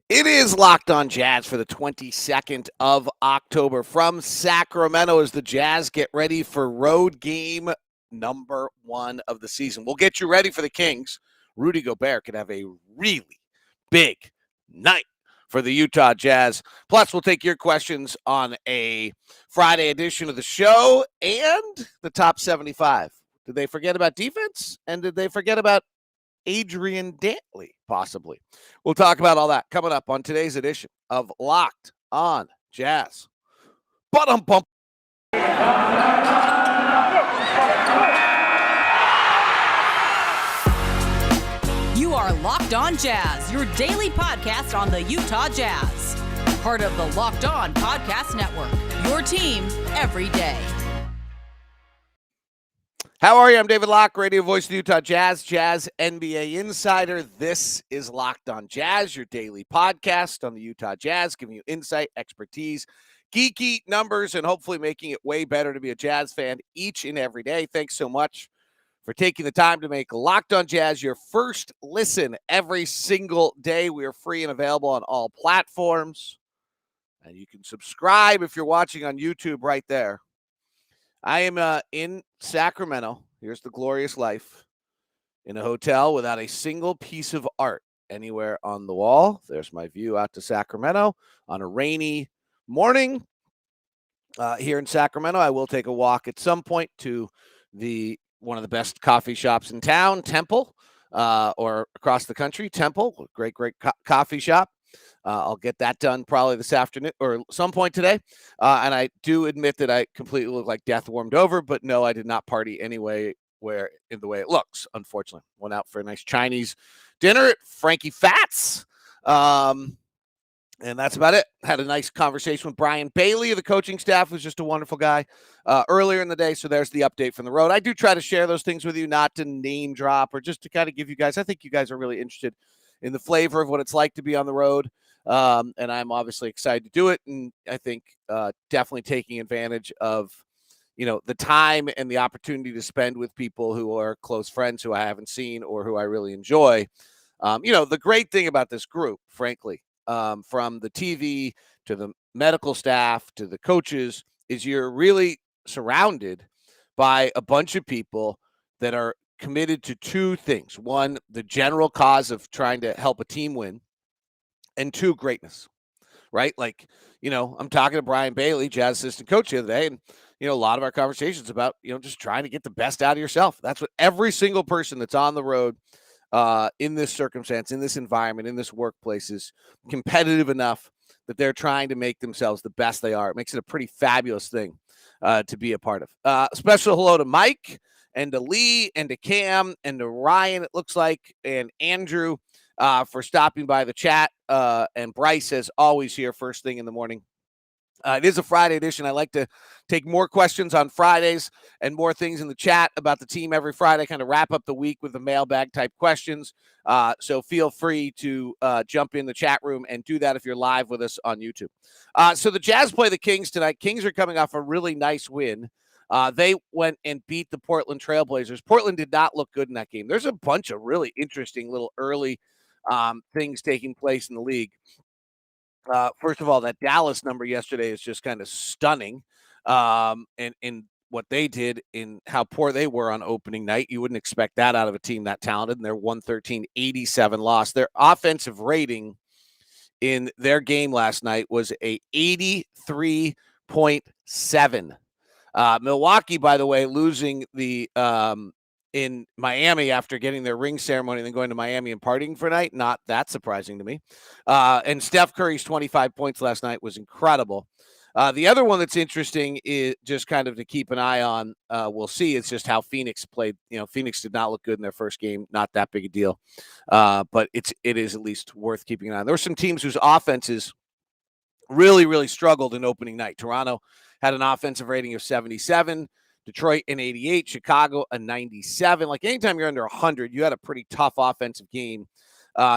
It is Locked On Jazz for the 22nd of October from Sacramento as the Jazz get ready for road game number 1 of the season. We'll get you ready for the Kings. Rudy Gobert could have a really big night for the Utah Jazz. Plus, we'll take your questions on a Friday edition of the show and the top 75. Did they forget about defense? And did they forget about Adrian Dantley, possibly? We'll talk about all that coming up on today's edition of Locked On Jazz. Bump. You are Locked On Jazz, your daily podcast on the Utah Jazz. Part of the Locked On Podcast Network, your team every day. How are you? I'm David Locke, radio voice of the Utah Jazz, Jazz NBA insider. This is Locked On Jazz, your daily podcast on the Utah Jazz, giving you insight, expertise, geeky numbers, and hopefully making it way better to be a Jazz fan each and every day. Thanks so much for taking the time to make Locked On Jazz your first listen every single day. We are free and available on all platforms, and you can subscribe if you're watching on YouTube right there. I am in Sacramento. Here's the glorious life. In a hotel without a single piece of art anywhere on the wall. There's my view out to Sacramento on a rainy morning here in Sacramento. I will take a walk at some point to one of the best coffee shops in town, Temple, or across the country, Temple, great coffee shop. I'll get that done probably this afternoon or some point today. And I do admit that I completely look like death warmed over, but no, I did not party anyway in the way it looks, unfortunately. Went out for a nice Chinese dinner at Frankie Fat's. And that's about it. Had a nice conversation with Brian Bailey of the coaching staff, who's just a wonderful guy, earlier in the day. So there's the update from the road. I do try to share those things with you, not to name drop or just to kind of give you guys, I think you guys are really interested in the flavor of what it's like to be on the road. And I'm obviously excited to do it. And I think definitely taking advantage of, the time and the opportunity to spend with people who are close friends who I haven't seen or who I really enjoy. The great thing about this group, frankly, from the TV to the medical staff to the coaches, is you're really surrounded by a bunch of people that are committed to two things. One, the general cause of trying to help a team win, and two, greatness, right? Like, I'm talking to Brian Bailey, Jazz assistant coach the other day, and, a lot of our conversations about, just trying to get the best out of yourself. That's what every single person that's on the road in this circumstance, in this environment, in this workplace is competitive enough that they're trying to make themselves the best they are. It makes it a pretty fabulous thing to be a part of. Special hello to Mike and to Lee and to Cam and to Ryan, it looks like, and Andrew for stopping by the chat. And Bryce, as always, here first thing in the morning. It is a Friday edition. I like to take more questions on Fridays and more things in the chat about the team every Friday, kind of wrap up the week with the mailbag type questions. So feel free to jump in the chat room and do that if you're live with us on YouTube. So the Jazz play the Kings tonight. Kings are coming off a really nice win. They went and beat the Portland Trailblazers. Portland did not look good in that game. There's a bunch of really interesting little early things taking place in the league. First of all, that Dallas number yesterday is just kind of stunning. And what they did in how poor they were on opening night. You wouldn't expect that out of a team that talented, and their 113-87 loss. Their offensive rating in their game last night was a 83.7. Milwaukee, by the way, losing the in Miami after getting their ring ceremony and then going to Miami and partying for a night. Not that surprising to me. And Steph Curry's 25 points last night was incredible. The other one that's interesting is just kind of to keep an eye on. We'll see. It's just how Phoenix played. Phoenix did not look good in their first game. Not that big a deal. But it is at least worth keeping an eye on. There were some teams whose offenses really, really struggled in opening night. Toronto had an offensive rating of 77. Detroit an 88, Chicago a 97. Like anytime you're under 100, you had a pretty tough offensive game.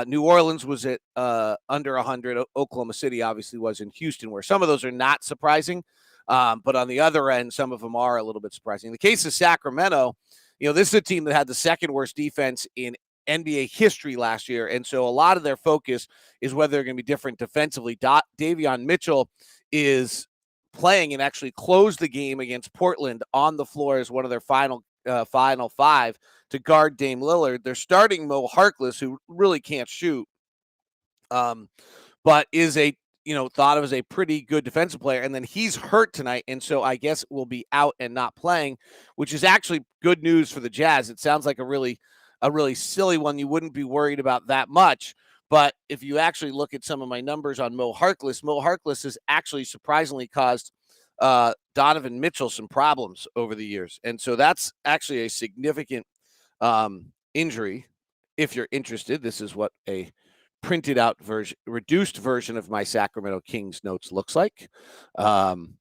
New Orleans was at under 100. Oklahoma City obviously was in Houston, where some of those are not surprising. But on the other end, some of them are a little bit surprising. In the case of Sacramento, this is a team that had the second worst defense in NBA history last year. And so a lot of their focus is whether they're going to be different defensively. Davion Mitchell is playing and actually closed the game against Portland on the floor as one of their final five to guard Dame Lillard. They're starting Mo Harkless, who really can't shoot, but is thought of as a pretty good defensive player. And then he's hurt tonight, and so I guess will be out and not playing, which is actually good news for the Jazz. It sounds like a really silly one. You wouldn't be worried about that much. But if you actually look at some of my numbers on Mo Harkless has actually surprisingly caused Donovan Mitchell some problems over the years. And so that's actually a significant injury. If you're interested, this is what a printed out reduced version of my Sacramento Kings notes looks like. And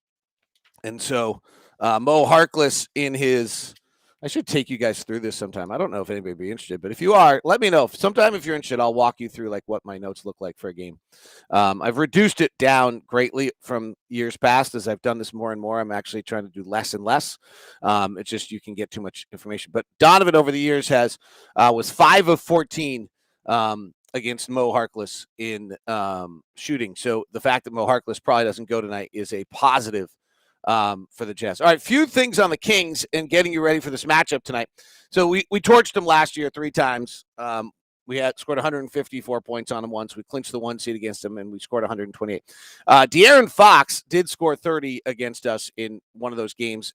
so Mo Harkless in his, I should take you guys through this sometime. I don't know if anybody would be interested, but if you are, let me know. Sometime if you're interested, I'll walk you through like what my notes look like for a game. I've reduced it down greatly from years past as I've done this more and more. I'm actually trying to do less and less. It's just you can get too much information. But Donovan over the years was 5 of 14 against Mo Harkless in shooting. So the fact that Mo Harkless probably doesn't go tonight is a positive for the Jazz. All right, few things on the Kings and getting you ready for this matchup tonight. So we torched them last year 3 times. We had scored 154 points on them once. We clinched the 1 seed against them, and we scored 128. De'Aaron Fox did score 30 against us in one of those games.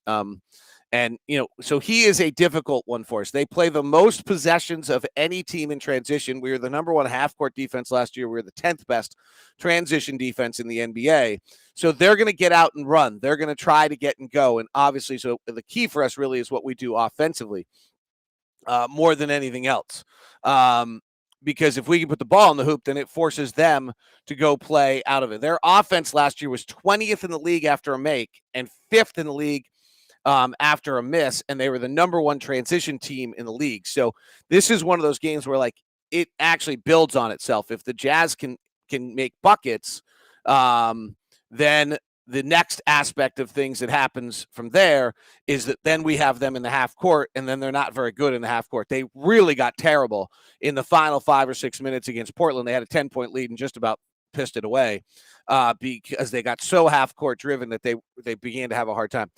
And, so he is a difficult one for us. They play the most possessions of any team in transition. We were the number 1 half-court defense last year. We were the 10th best transition defense in the NBA. So they're going to get out and run. They're going to try to get and go. And obviously, so the key for us really is what we do offensively more than anything else. Because if we can put the ball in the hoop, then it forces them to go play out of it. Their offense last year was 20th in the league after a make and 5th in the league after a miss, and they were the number 1 transition team in the league. So this is one of those games where like it actually builds on itself. If the Jazz can make buckets, then the next aspect of things that happens from there is that then we have them in the half court, and then they're not very good in the half court. They really got terrible in the final 5 or 6 minutes against Portland. They had a 10-point lead and just about pissed it away because they got so half court driven that they began to have a hard time.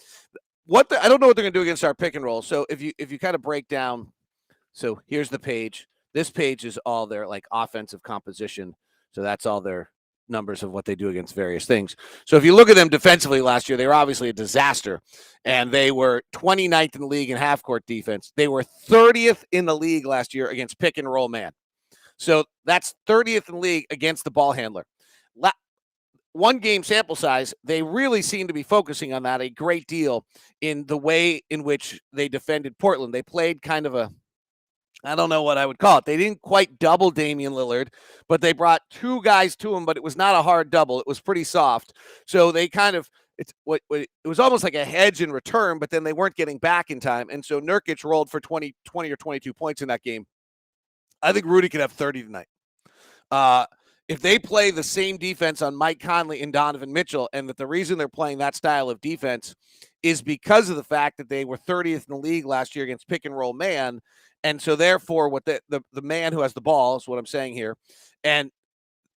I don't know what they're going to do against our pick and roll. So if you kind of break down, so here's the page. This page is all their like offensive composition. So that's all their numbers of what they do against various things. So if you look at them defensively last year, they were obviously a disaster, and they were 29th in the league in half court defense. They were 30th in the league last year against pick and roll man. So that's 30th in the league against the ball handler. 1 game sample size, they really seem to be focusing on that a great deal in the way in which they defended Portland. They played kind of I don't know what I would call it. They didn't quite double Damian Lillard, but they brought 2 guys to him, but it was not a hard double. It was pretty soft. So they kind of, it was almost like a hedge in return, but then they weren't getting back in time. And so Nurkic rolled for 20 or 22 points in that game. I think Rudy could have 30 tonight. If they play the same defense on Mike Conley and Donovan Mitchell, and that the reason they're playing that style of defense is because of the fact that they were 30th in the league last year against pick and roll man. And so therefore what the man who has the ball is what I'm saying here. And,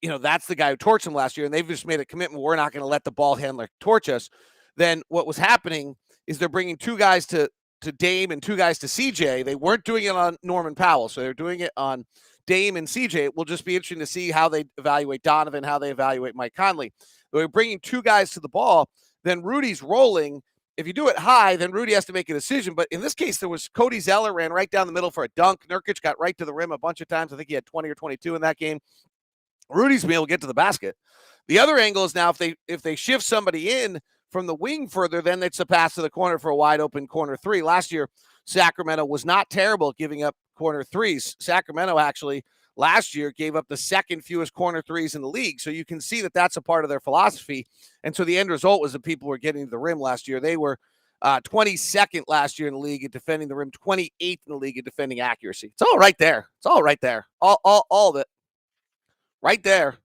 that's the guy who torched them last year. And they've just made a commitment. We're not going to let the ball handler torch us. Then what was happening is they're bringing 2 guys to Dame and 2 guys to CJ. They weren't doing it on Norman Powell. So they're doing it on Dame and CJ. It will just be interesting to see how they evaluate Donovan, how they evaluate Mike Conley. We're bringing 2 guys to the ball, then Rudy's rolling. If you do it high, then Rudy has to make a decision. But in this case, there was Cody Zeller ran right down the middle for a dunk. Nurkic got right to the rim a bunch of times. I think he had 20 or 22 in that game. Rudy's been able to get to the basket. The other angle is now if they shift somebody in from the wing further, then it's a pass to the corner for a wide open corner 3. Last year, Sacramento was not terrible at giving up corner 3s. Sacramento actually last year gave up the 2nd fewest corner 3s in the league. So you can see that that's a part of their philosophy. And so the end result was that people were getting to the rim last year. They were 22nd last year in the league at defending the rim, 28th in the league at defending accuracy. It's all right there. It's all right there. All of it. Right there.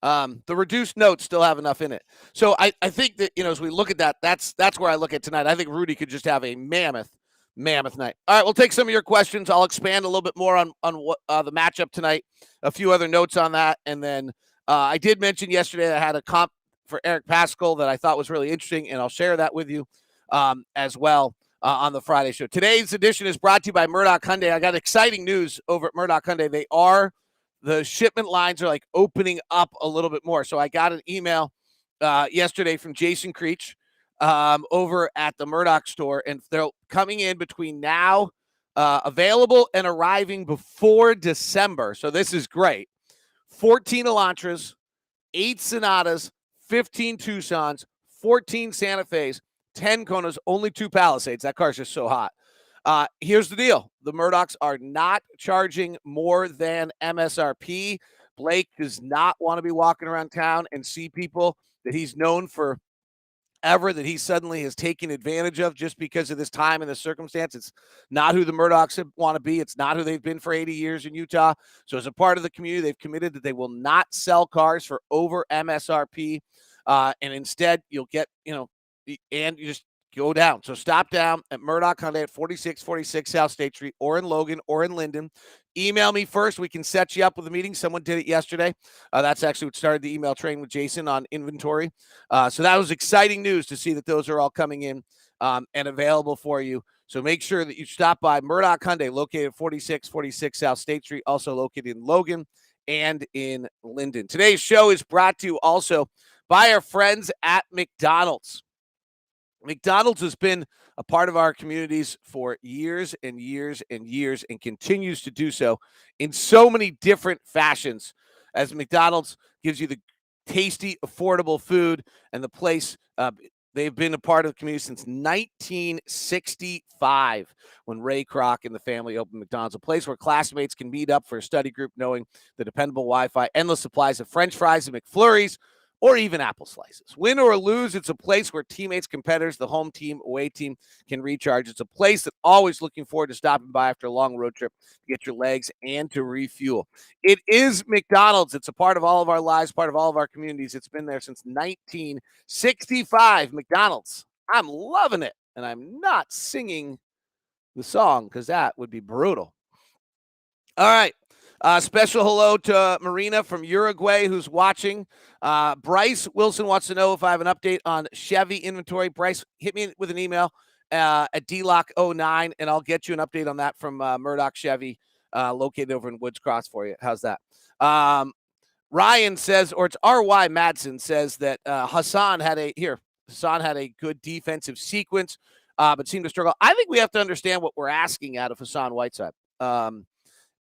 The reduced notes still have enough in it. So I think that, as we look at that, that's where I look at tonight. I think Rudy could just have a mammoth Mammoth night. All right, we'll take some of your questions. I'll expand a little bit more on what the matchup tonight, a few other notes on that. And then I did mention yesterday that I had a comp for Eric Pascal that I thought was really interesting, and I'll share that with you as well on the Friday show. Today's edition is brought to you by Murdoch Hyundai. I got exciting news over at Murdoch Hyundai. The shipment lines are like opening up a little bit more. So I got an email yesterday from Jason Creech over at the Murdoch store, and they're coming in between now, available and arriving before December. So this is great. 14 Elantras, 8 Sonatas, 15 Tucsons, 14 Santa Fe's, 10 Konas, only 2 Palisades. That car's just so hot. Here's the deal. The Murdochs are not charging more than MSRP. Blake does not want to be walking around town and see people that he's known for ever that he suddenly has taken advantage of just because of this time and the circumstance. It's not who the Murdochs want to be. It's not who they've been for 80 years in Utah. So as a part of the community, they've committed that they will not sell cars for over MSRP. And instead you'll get, and you just go down. So stop down at Murdoch Hyundai at 4646 South State Street, or in Logan, or in Linden. Email me first. We can set you up with a meeting. Someone did it yesterday. That's actually what started the email train with Jason on inventory. So that was exciting news to see that those are all coming in and available for you. So make sure that you stop by Murdoch Hyundai, located at 4646 South State Street, also located in Logan and in Linden. Today's show is brought to you also by our friends at McDonald's. McDonald's has been a part of our communities for years and years and years, and continues to do so in so many different fashions, as McDonald's gives you the tasty, affordable food, and the place. They've been a part of the community since 1965, when Ray Kroc and the family opened McDonald's, a place where classmates can meet up for a study group, knowing the dependable Wi-Fi, endless supplies of French fries and McFlurries, or even apple slices. Win or lose, it's a place where teammates, competitors, the home team, away team can recharge. It's a place that always looking forward to stopping by after a long road trip to get your legs and to refuel. It is McDonald's. It's a part of all of our lives, part of all of our communities. It's been there since 1965. McDonald's. I'm loving it. And I'm not singing the song because that would be brutal. All right. Special hello to Marina from Uruguay who's watching. Bryce Wilson wants to know if I have an update on Chevy inventory. Bryce, hit me with an email at DLock09, and I'll get you an update on that from Murdoch Chevy, located over in Woods Cross for you. How's that? Ryan says, or it's R.Y. Madsen says that Hassan had a good defensive sequence, but seemed to struggle. I think we have to understand what we're asking out of Hassan Whiteside.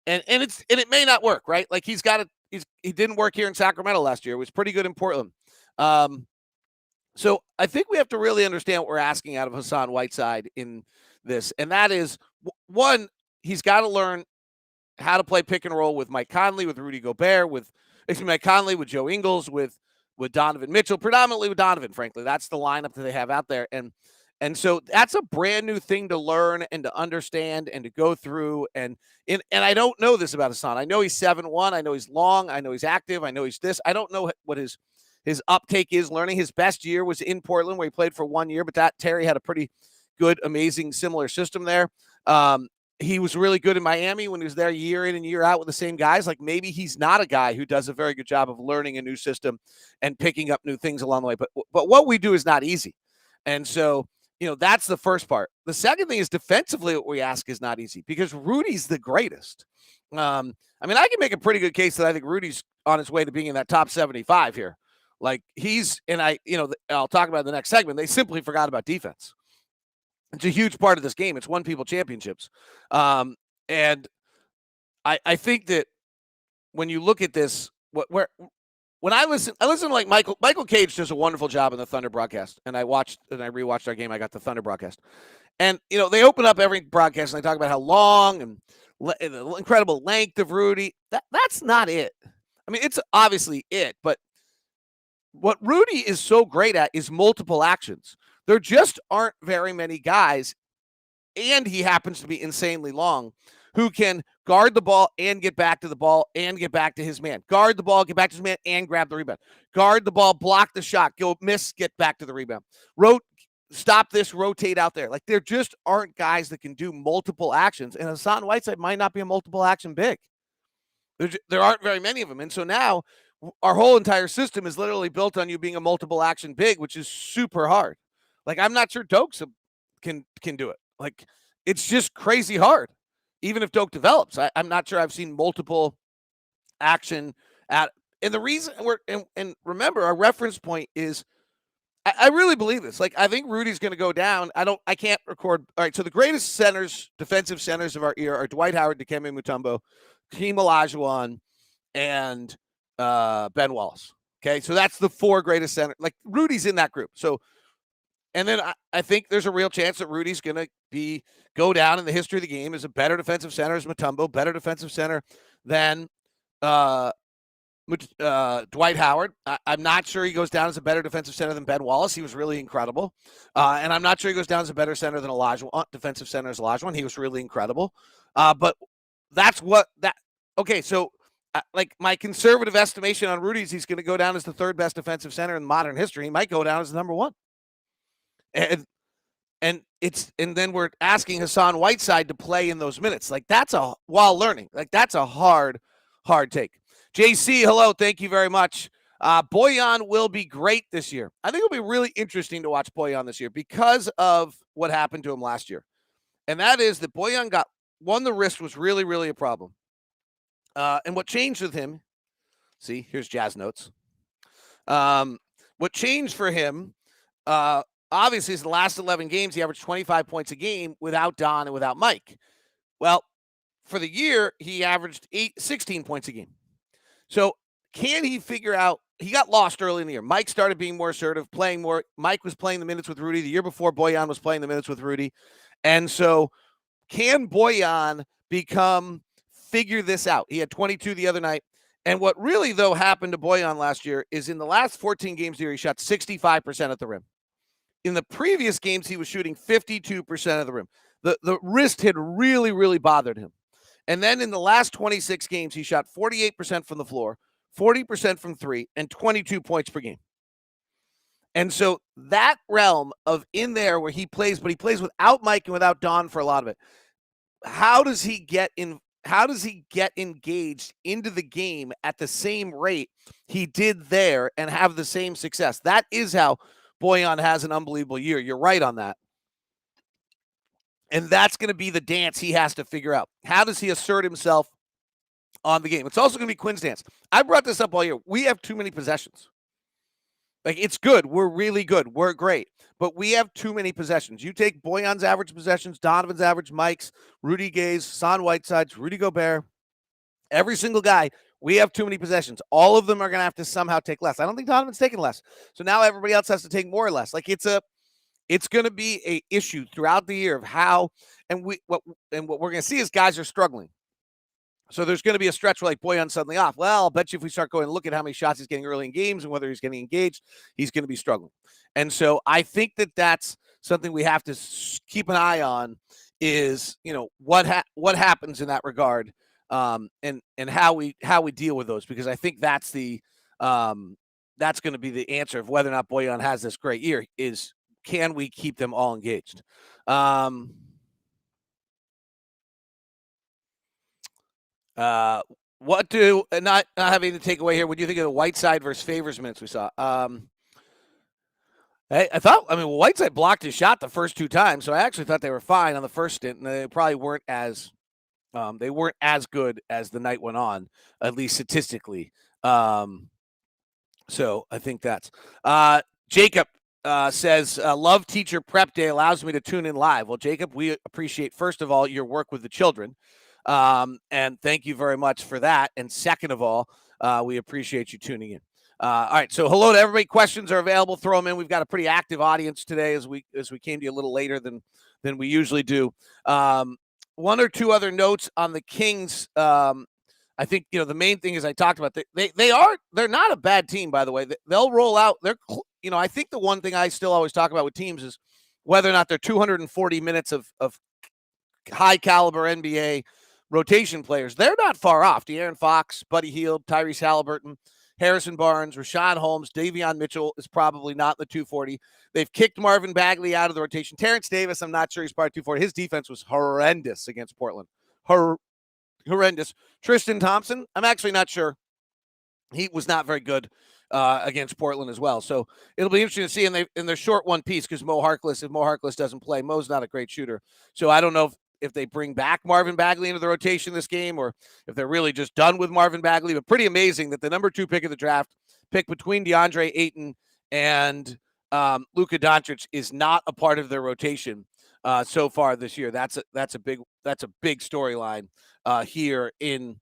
And it may not work, right? Like he didn't work here in Sacramento last year. It was pretty good in Portland. So I think we have to really understand what we're asking out of Hassan Whiteside in this. And that is, one, he's got to learn how to play pick and roll with Mike Conley, with Rudy Gobert, Mike Conley, with Joe Ingles, with Donovan Mitchell, predominantly with Donovan, frankly. That's the lineup that they have out there. And so that's a brand new thing to learn and to understand and to go through. And I don't know this about Hassan. I know he's 7'1". I know he's long. I know he's active. I know he's this. I don't know what his uptake is learning. His best year was in Portland, where he played for 1 year, but Terry had a pretty good, amazing, similar system there. He was really good in Miami when he was there year in and year out with the same guys. Like, maybe he's not a guy who does a very good job of learning a new system and picking up new things along the way. But what we do is not easy. And so, that's the first part. The second thing is, defensively, what we ask is not easy, because Rudy's the greatest. I can make a pretty good case that I think Rudy's on his way to being in that top 75 here. Like, I'll talk about the next segment. They simply forgot about defense. It's a huge part of this game. It's won people championships. And I think that when you look at this, when I listen to like Michael Cage does a wonderful job in the Thunder broadcast, and I rewatched our game. I got the Thunder broadcast, and they open up every broadcast and they talk about how long and the incredible length of Rudy. That's not it. I mean, it's obviously it, but what Rudy is so great at is multiple actions. There just aren't very many guys, and he happens to be insanely long, who can guard the ball and get back to the ball and get back to his man. Guard the ball, get back to his man, and grab the rebound. Guard the ball, block the shot, go miss, get back to the rebound. stop this, rotate out there. Like, there just aren't guys that can do multiple actions. And Hassan Whiteside might not be a multiple action big. There aren't very many of them. And so now our whole entire system is literally built on you being a multiple action big, which is super hard. Like, I'm not sure Dokes can do it. Like, it's just crazy hard. Even if Doak develops, I'm not sure I've seen multiple action at. And the reason and remember, our reference point is, I really believe this. Like, I think Rudy's going to go down. I can't record. All right. So the greatest centers, defensive centers of our era are Dwight Howard, Dikembe Mutombo, Hakeem Olajuwon, and Ben Wallace. Okay. So that's the 4 greatest center. Like, Rudy's in that group. So, and then I think there's a real chance that Rudy's going to go down in the history of the game as a better defensive center as Mutombo, better defensive center than Dwight Howard. I'm not sure he goes down as a better defensive center than Ben Wallace. He was really incredible. And I'm not sure he goes down as a better center than Olajuwon, defensive center as Olajuwon. He was really incredible. But that's okay, so like, my conservative estimation on Rudy's, he's going to go down as the 3rd best defensive center in modern history. He might go down as the number 1. And then we're asking Hassan Whiteside to play in those minutes. Like, while learning. Like, that's a hard take. JC, hello. Thank you very much. Boyan will be great this year. I think it'll be really interesting to watch Boyan this year because of what happened to him last year. And that is that Boyan the wrist was really, really a problem. And what changed with him, see, here's Jazz notes. What changed for him, obviously, is the last 11 games, he averaged 25 points a game without Don and without Mike. Well, for the year, he averaged 16 points a game. So can he figure out, he got lost early in the year. Mike started being more assertive, playing more. Mike was playing the minutes with Rudy. The year before, Boyan was playing the minutes with Rudy. And so can Boyan figure this out? He had 22 the other night. And what really, though, happened to Boyan last year is in the last 14 games here, he shot 65% at the rim. In the previous games, he was shooting 52% of the rim. The wrist had really, really bothered him. And then in the last 26 games, he shot 48% from the floor, 40% from 3, and 22 points per game. And so that realm of in there where he plays, but he plays without Mike and without Don for a lot of it. How does he get engaged into the game at the same rate he did there and have the same success? That is how Boyan has an unbelievable year. You're right on that. And that's going to be the dance he has to figure out. How does he assert himself on the game? It's also going to be Quinn's dance. I brought this up all year. We have too many possessions. Like, it's good. We're really good. We're great. But we have too many possessions. You take Boyan's average possessions, Donovan's average, Mike's, Rudy Gay's, Hassan Whiteside's, Rudy Gobert, every single guy, we have too many possessions. All of them are going to have to somehow take less. I don't think Donovan's taking less. So now everybody else has to take more or less. Like, it's going to be a issue throughout the year of how, and what we're going to see is guys are struggling. So there's going to be a stretch where, like, Boyan's suddenly off. Well, I'll bet you if we start going and look at how many shots he's getting early in games and whether he's getting engaged, he's going to be struggling. And so I think that's something we have to keep an eye on is, what happens in that regard, and how we deal with those, because I think that's going to be the answer of whether or not Boyan has this great year is, can we keep them all engaged? What do, not having to take away here, what do you think of the Whiteside versus Favors minutes we saw? I thought, Whiteside blocked his shot the first 2 times, so I actually thought they were fine on the first stint, and they probably weren't as good as the night went on, at least statistically. So I think that's Jacob says, love teacher prep day allows me to tune in live. Well, Jacob, we appreciate, first of all, your work with the children. And thank you very much for that. And second of all, we appreciate you tuning in. All right. So hello to everybody. Questions are available. Throw them in. We've got a pretty active audience today as we came to you a little later than we usually do. 1 or 2 other notes on the Kings. I think, the main thing is I talked about, they're not a bad team, by the way. They'll roll out. I think the one thing I still always talk about with teams is whether or not they're 240 minutes of high caliber NBA rotation players. They're not far off. De'Aaron Fox, Buddy Hield, Tyrese Halliburton, Harrison Barnes, Rashawn Holmes, Davion Mitchell is probably not in the 240. They've kicked Marvin Bagley out of the rotation. Terrence Davis, I'm not sure he's part of 240. His defense was horrendous against Portland. Horrendous. Tristan Thompson, I'm actually not sure. He was not very good against Portland as well. So it'll be interesting to see. And they're short one piece because if Mo Harkless doesn't play, Mo's not a great shooter. So I don't know if they bring back Marvin Bagley into the rotation this game or if they're really just done with Marvin Bagley. But pretty amazing that the number 2 pick of the draft, pick between DeAndre Ayton and Luka Doncic, is not a part of their rotation so far this year. That's a big storyline here in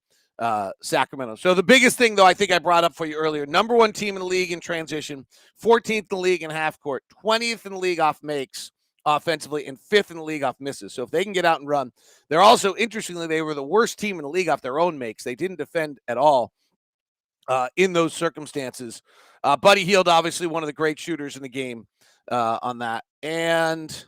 Sacramento. So the biggest thing, though, I think I brought up for you earlier, number 1 team in the league in transition, 14th in the league in half court, 20th in the league off makes offensively, and 5th in the league off misses. So if they can get out and run, they're also, interestingly, they were the worst team in the league off their own makes. They didn't defend at all in those circumstances. Buddy Hield, obviously one of the great shooters in the game on that. And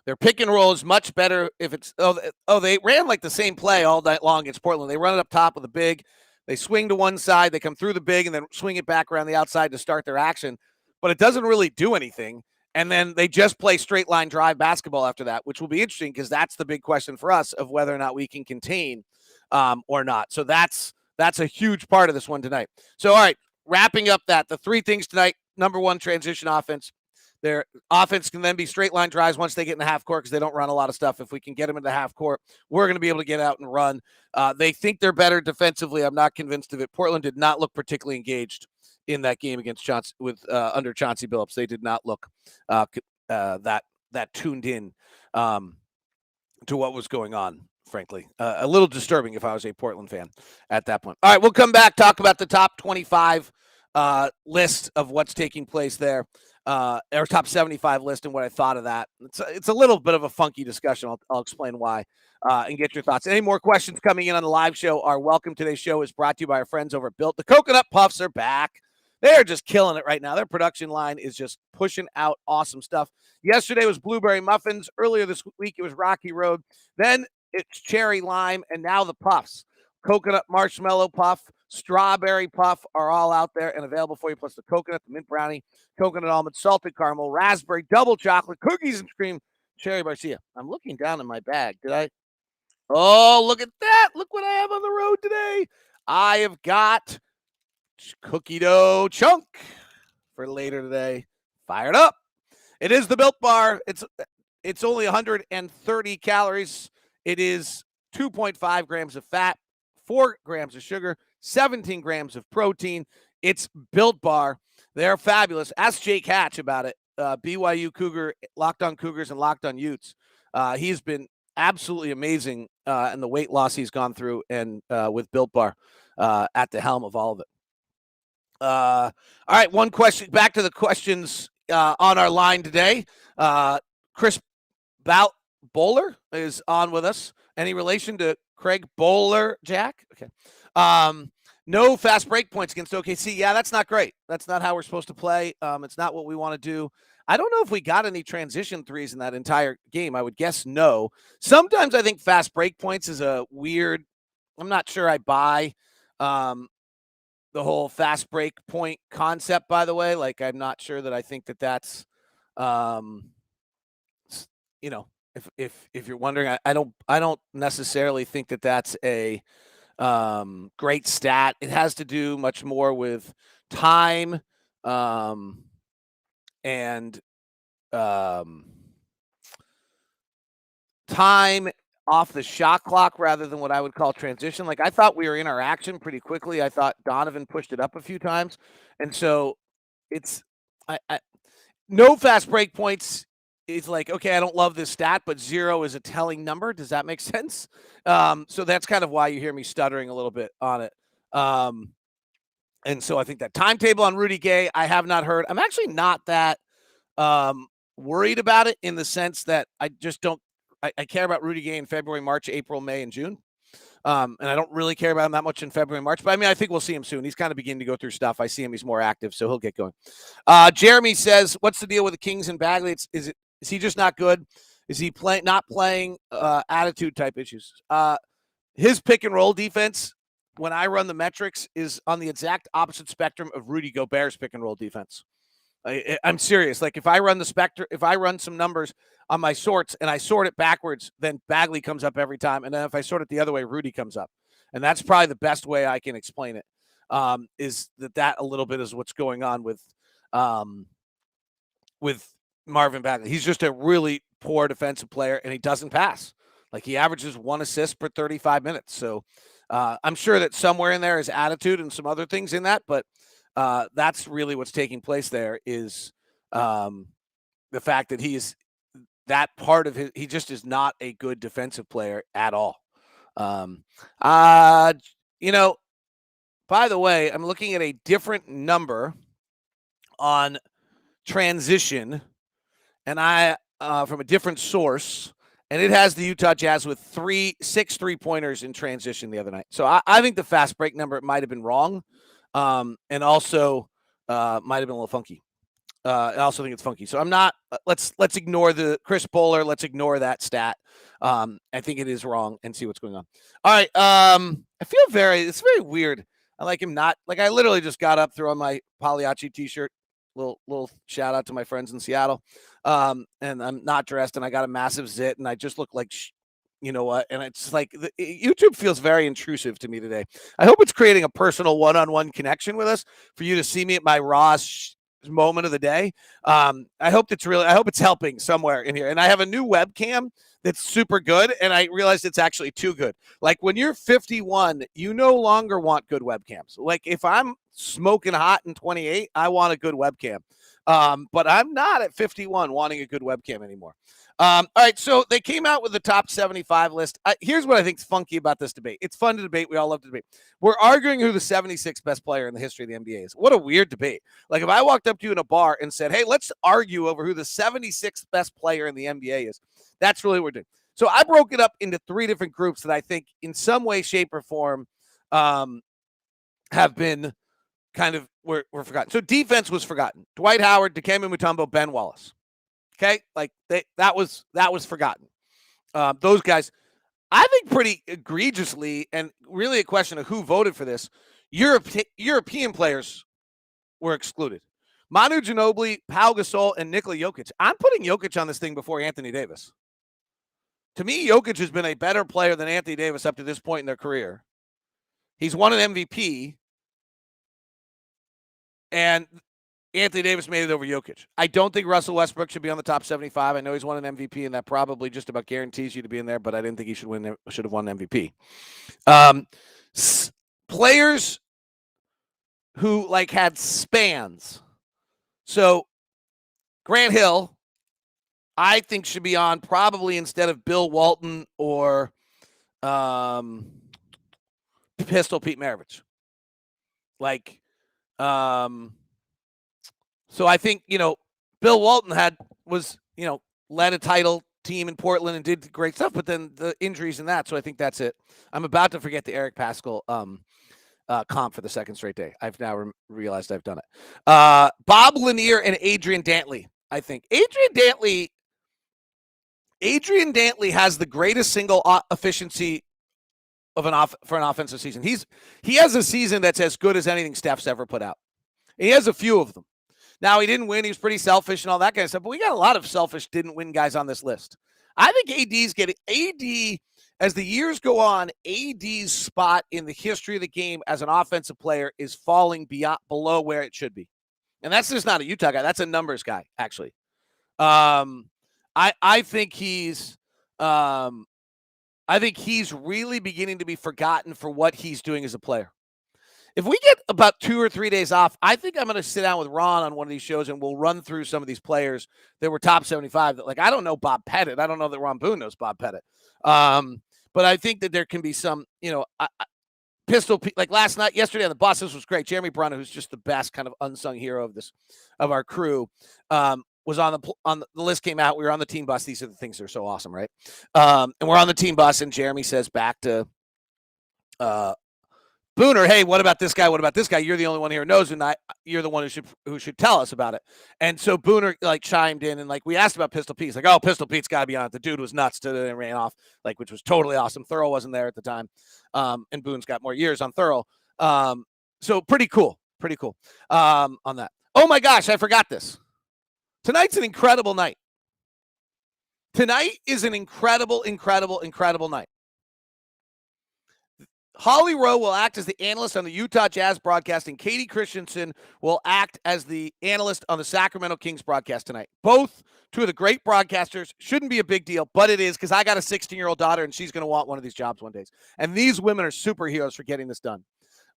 their pick and roll is much better if it's they ran like the same play all night long against Portland. They run it up top with a big, they swing to one side, they come through the big, and then swing it back around the outside to start their action. But it doesn't really do anything. And then they just play straight line drive basketball after that, which will be interesting because that's the big question for us of whether or not we can contain or not. So that's a huge part of this one tonight. So, all right, wrapping up the 3 things tonight. Number 1, transition offense. Their offense can then be straight line drives once they get in the half court because they don't run a lot of stuff. If we can get them in the half court, we're going to be able to get out and run. They think they're better defensively. I'm not convinced of it. Portland did not look particularly engaged in that game against Chauncey under Chauncey Billups. They did not look that tuned in to what was going on. Frankly, a little disturbing if I was a Portland fan at that point. All right, we'll come back, talk about the top 25 list of what's taking place there. Or top 75 list and what I thought of that. It's a little bit of a funky discussion. I'll explain why and get your thoughts. Any more questions coming in on the live show are welcome. Today's show is brought to you by our friends over at Built. The Coconut Puffs are back. They're just killing it right now. Their production line is just pushing out awesome stuff. Yesterday was blueberry muffins. Earlier this week, it was Rocky Road. Then it's cherry lime, and now the puffs. Coconut marshmallow puff, strawberry puff are all out there and available for you, plus the coconut, the mint brownie, coconut almond, salted caramel, raspberry, double chocolate, cookies and cream, cherry barcia. I'm looking down in my bag. Did I? Oh, look at that. Look what I have on the road today. I have got cookie dough chunk for later today. Fired up. It is the Built Bar. It's only 130 calories. It is 2.5 grams of fat, 4 grams of sugar, 17 grams of protein. It's Built Bar. They're fabulous. Ask Jake Hatch about it. BYU Cougar, Locked On Cougars, and Locked On Utes. He's been absolutely amazing in the weight loss he's gone through and with Built Bar at the helm of all of it. All right, one question. Back to the questions on our line today. Chris Bowler is on with us. Any relation to Craig Bowler, Jack? Okay. No fast break points against OKC. Yeah, that's not great. That's not how we're supposed to play. It's not what we want to do. I don't know if we got any transition threes in that entire game. I would guess no. Sometimes I think fast break points is a weird, I'm not sure I buy the whole fast break point concept, by the way. Like, I'm not sure that I think that that's, if you're wondering, I don't necessarily think that that's a great stat. It has to do much more with time and time off the shot clock rather than what I would call transition. Like, I thought we were in our action pretty quickly. I thought Donovan pushed it up a few times. And so it's no fast break points. It's like, okay, I don't love this stat, but 0 is a telling number. Does that make sense? So that's kind of why you hear me stuttering a little bit on it. And so I think that timetable on Rudy Gay, I have not heard. I'm actually not that worried about it in the sense that I just don't, I care about Rudy Gay in February, March, April, May, and June. And I don't really care about him that much in February and March. But, I mean, I think we'll see him soon. He's kind of beginning to go through stuff. I see him. He's more active, so he'll get going. Jeremy says, what's the deal with the Kings and Bagley? Is he just not good? Is he not playing attitude type issues? His pick and roll defense when I run the metrics, is on the exact opposite spectrum of Rudy Gobert's pick and roll defense. I'm serious. Like if I run some numbers on my sorts and I sort it backwards, then Bagley comes up every time. And then if I sort it the other way, Rudy comes up. And that's probably the best way I can explain it. Is that a little bit is what's going on with Marvin Bagley. He's just a really poor defensive player, and he doesn't pass. Like he averages 1 assist per 35 minutes. So I'm sure that somewhere in there is attitude and some other things in that, but that's really what's taking place there is the fact that that part of he just is not a good defensive player at all. By the way, I'm looking at a different number on transition, and I from a different source, and it has the Utah Jazz with 6 3-pointers in transition the other night. So I think the fast break number might have been wrong, and also might have been a little funky. I also think it's funky. So I'm not. Let's ignore the Chris Bowler. Let's ignore that stat. I think it is wrong, and see what's going on. All right. I feel it's very weird. I like him not like I literally just got up, threw on my Pagliacci t-shirt. Little shout out to my friends in Seattle. And I'm not dressed, and I got a massive zit, and I just look like, you know what? And it's like YouTube feels very intrusive to me today. I hope it's creating a personal one-on-one connection with us for you to see me at my raw moment of the day. I hope it's helping somewhere in here. And I have a new webcam that's super good, and I realized it's actually too good. Like when you're 51, you no longer want good webcams. Like if I'm smoking hot in 28, I want a good webcam. But I'm not at 51 wanting a good webcam anymore. All right, so they came out with the top 75 list. Here's what I think is funky about this debate. It's fun to debate. We all love to debate. We're arguing who the 76th best player in the history of the NBA is. What a weird debate. Like if I walked up to you in a bar and said, hey, let's argue over who the 76th best player in the NBA is. That's really what we're doing. So I broke it up into 3 different groups that I think in some way, shape, or form have been kind of were forgotten. So defense was forgotten. Dwight Howard, Dikembe Mutombo, Ben Wallace. Okay, like that was forgotten. Those guys, I think, pretty egregiously, and really a question of who voted for this. European players were excluded. Manu Ginobili, Pau Gasol, and Nikola Jokic. I'm putting Jokic on this thing before Anthony Davis. To me, Jokic has been a better player than Anthony Davis up to this point in their career. He's won an MVP, and Anthony Davis made it over Jokic. I don't think Russell Westbrook should be on the top 75. I know he's won an MVP, and that probably just about guarantees you to be in there, but I didn't think he should have won an MVP. Players who had spans. So Grant Hill, I think, should be on probably instead of Bill Walton or Pistol Pete Maravich. So I think, Bill Walton led a title team in Portland and did great stuff, but then the injuries and that. So I think that's it. I'm about to forget the Eric Paschall comp for the second straight day. I've now realized I've done it. Bob Lanier and Adrian Dantley, I think. Adrian Dantley has the greatest single efficiency for an offensive season. He has a season that's as good as anything Steph's ever put out. He has a few of them. Now, he didn't win. He was pretty selfish and all that kind of stuff, but we got a lot of selfish didn't win guys on this list. I think AD, as the years go on, AD's spot in the history of the game as an offensive player is falling below where it should be. And that's just not a Utah guy. That's a numbers guy, actually. I think he's really beginning to be forgotten for what he's doing as a player. If we get about 2 or 3 days off, I think I'm going to sit down with Ron on one of these shows and we'll run through some of these players that were top 75. That, I don't know Bob Pettit. I don't know that Ron Boone knows Bob Pettit. But I think that there can be some, Pistol, yesterday on the bus, this was great. Jeremy Brunner, who's just the best kind of unsung hero of our crew, was on the list, came out. We were on the team bus. These are the things that are so awesome, right? And we're on the team bus, and Jeremy says back to Booner, hey, what about this guy? What about this guy? You're the only one here who knows, and you're the one who should tell us about it. And so Booner like chimed in, and like we asked about Pistol Pete. He's like, oh, Pistol Pete's got to be on it. The dude was nuts and ran off, like, which was totally awesome. Thurl wasn't there at the time, and Boone's got more years on Thurl. So pretty cool on that. Oh my gosh, I forgot this. Tonight's an incredible night. Tonight is an incredible night. Holly Rowe will act as the analyst on the Utah Jazz broadcast, and Katie Christensen will act as the analyst on the Sacramento Kings broadcast tonight. Both two of the great broadcasters. Shouldn't be a big deal, but it is, because I got a 16-year-old daughter, and she's going to want one of these jobs one day. And these women are superheroes for getting this done.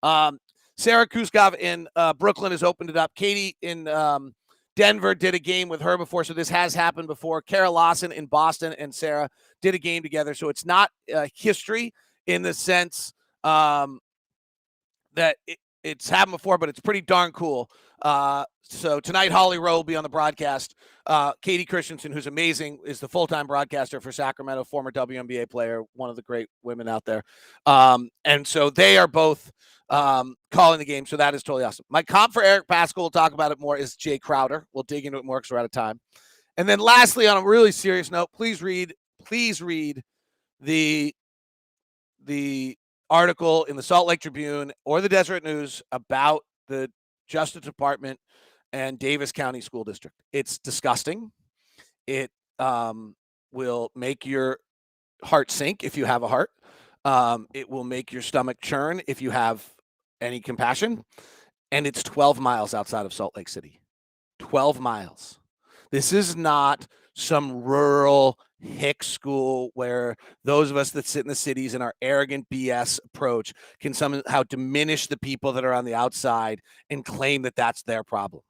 Sarah Kuskov in Brooklyn has opened it up. Katie in Denver did a game with her before, so this has happened before. Kara Lawson in Boston and Sarah did a game together, so it's not history in the sense that it's happened before, but it's pretty darn cool. So tonight, Holly Rowe will be on the broadcast. Katie Christensen, who's amazing, is the full-time broadcaster for Sacramento, former WNBA player, one of the great women out there. And so they are both calling the game, so that is totally awesome. My comp for Eric Paschal, we'll talk about it more, is Jay Crowder. We'll dig into it more because we're out of time. And then lastly, on a really serious note, please read the article in the Salt Lake Tribune or the Deseret News about the Justice Department and Davis County School District. It's disgusting. It will make your heart sink if you have a heart. It will make your stomach churn if you have any compassion. And it's 12 miles outside of Salt Lake City. 12 miles. This is not some rural hick school where those of us that sit in the cities and our arrogant BS approach can somehow diminish the people that are on the outside and claim that that's their problem.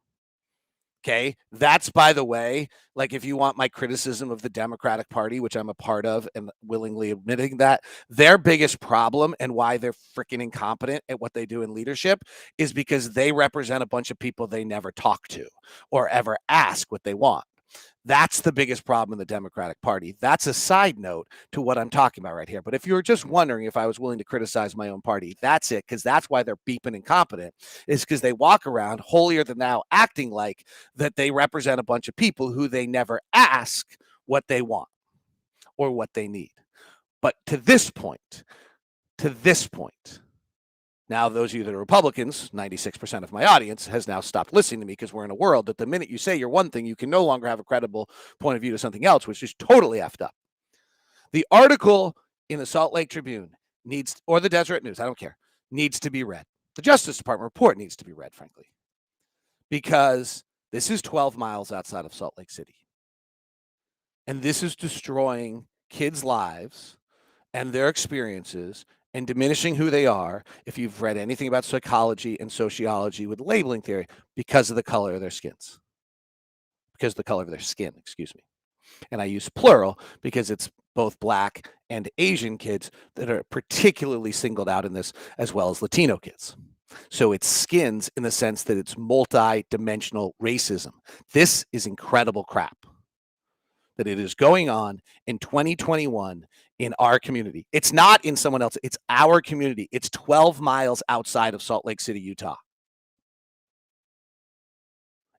Okay, that's, by the way, like, if you want my criticism of the Democratic Party, which I'm a part of and willingly admitting that, their biggest problem and why they're freaking incompetent at what they do in leadership is because they represent a bunch of people they never talk to or ever ask what they want. That's the biggest problem in the Democratic Party. That's a side note to what I'm talking about right here. But if you were just wondering if I was willing to criticize my own party, that's it, because that's why they're beeping incompetent, is because they walk around holier than thou acting like that they represent a bunch of people who they never ask what they want or what they need. But to this point, now, those of you that are Republicans, 96% of my audience has now stopped listening to me, because we're in a world that the minute you say you're one thing, you can no longer have a credible point of view to something else, which is totally effed up. The article in the Salt Lake Tribune or the Deseret News, I don't care, needs to be read. The Justice Department report needs to be read, frankly, because this is 12 miles outside of Salt Lake City. And this is destroying kids' lives and their experiences and diminishing who they are, if you've read anything about psychology and sociology with labeling theory, because of the color of their skins. Because of the color of their skin, excuse me. And I use plural because it's both Black and Asian kids that are particularly singled out in this, as well as Latino kids. So it's skins in the sense that it's multi-dimensional racism. This is incredible crap that it is going on in 2021 in our community. It's not in someone else. It's our community. It's 12 miles outside of Salt Lake City, Utah.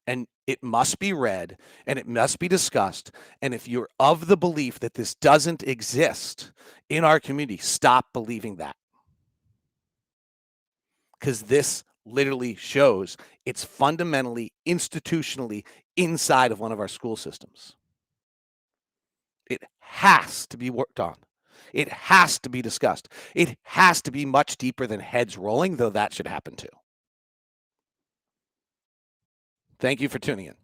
And it must be read and it must be discussed. And if you're of the belief that this doesn't exist in our community, stop believing that. Because this literally shows it's fundamentally, institutionally inside of one of our school systems. It has to be worked on. It has to be discussed. It has to be much deeper than heads rolling, though that should happen too. Thank you for tuning in.